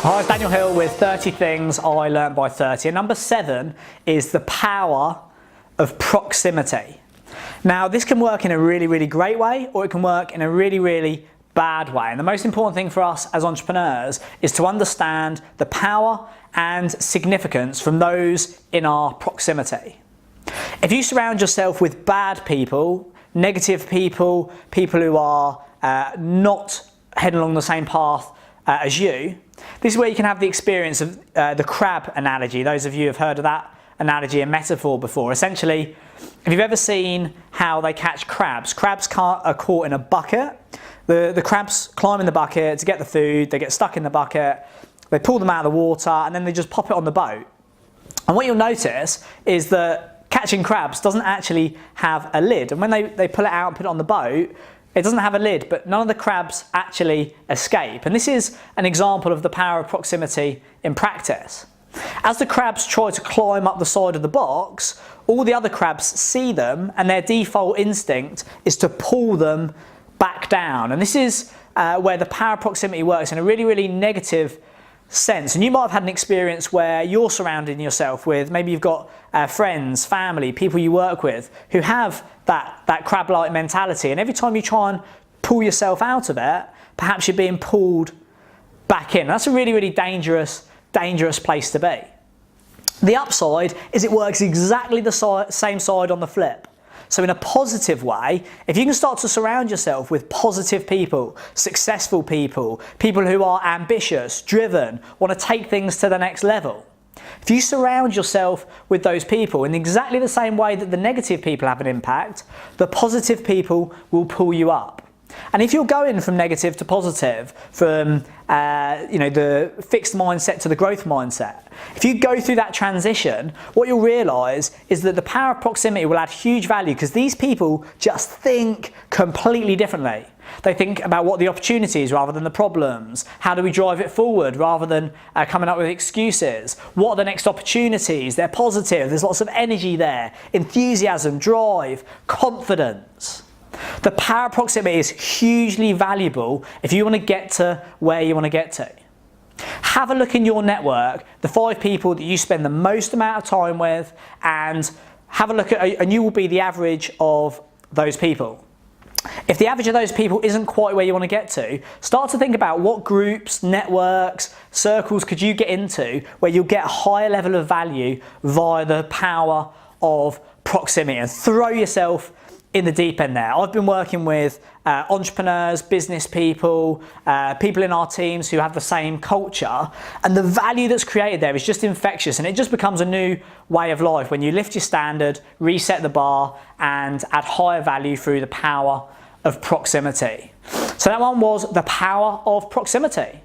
Hi, it's Daniel Hill with 30 Things I Learned by 30. And number 7 is the power of proximity. Now, this can work in a really great way, or it can work in a really bad way. And the most important thing for us as entrepreneurs is to understand the power and significance from those in our proximity. If you surround yourself with bad people, negative people, people who are not heading along the same path as you, this is where you can have the experience of the crab analogy. Those of you who have heard of that analogy and metaphor before. Essentially, if you've ever seen how they catch crabs, crabs are caught in a bucket. The crabs climb in the bucket to get the food, they get stuck in the bucket, they pull them out of the water, and then they just pop it on the boat. And what you'll notice is that catching crabs doesn't actually have a lid. And when they pull it out and put it on the boat, it doesn't have a lid, but none of the crabs actually escape. And this is an example of the power of proximity in practice. As the crabs try to climb up the side of the box, all the other crabs see them, and their default instinct is to pull them back down. And this is where the power of proximity works in a really negative sense. And you might have had an experience where you're surrounding yourself with, maybe you've got friends, family, people you work with who have that crab-like mentality, and every time you try and pull yourself out of it, perhaps you're being pulled back in. That's a really dangerous place to be. The upside is it works exactly the same side on the flip. So in a positive way, if you can start to surround yourself with positive people, successful people, people who are ambitious, driven, want to take things to the next level, if you surround yourself with those people in exactly the same way that the negative people have an impact, the positive people will pull you up. And if you're going from negative to positive, from the fixed mindset to the growth mindset, if you go through that transition, what you'll realise is that the power of proximity will add huge value, because these people just think completely differently. They think about what the opportunities rather than the problems. How do we drive it forward rather than coming up with excuses? What are the next opportunities? They're positive. There's lots of energy there, enthusiasm, drive, confidence. The power of proximity is hugely valuable if you want to get to where you want to get to. Have a look in your network, the 5 people that you spend the most amount of time with, and have a look at, and you will be the average of those people. If the average of those people isn't quite where you want to get to, start to think about what groups, networks, circles could you get into where you'll get a higher level of value via the power of proximity, and throw yourself in the deep end there. I've been working with entrepreneurs, business people, people in our teams who have the same culture, and the value that's created there is just infectious, and it just becomes a new way of life when you lift your standard, reset the bar, and add higher value through the power of proximity. So that one was the power of proximity.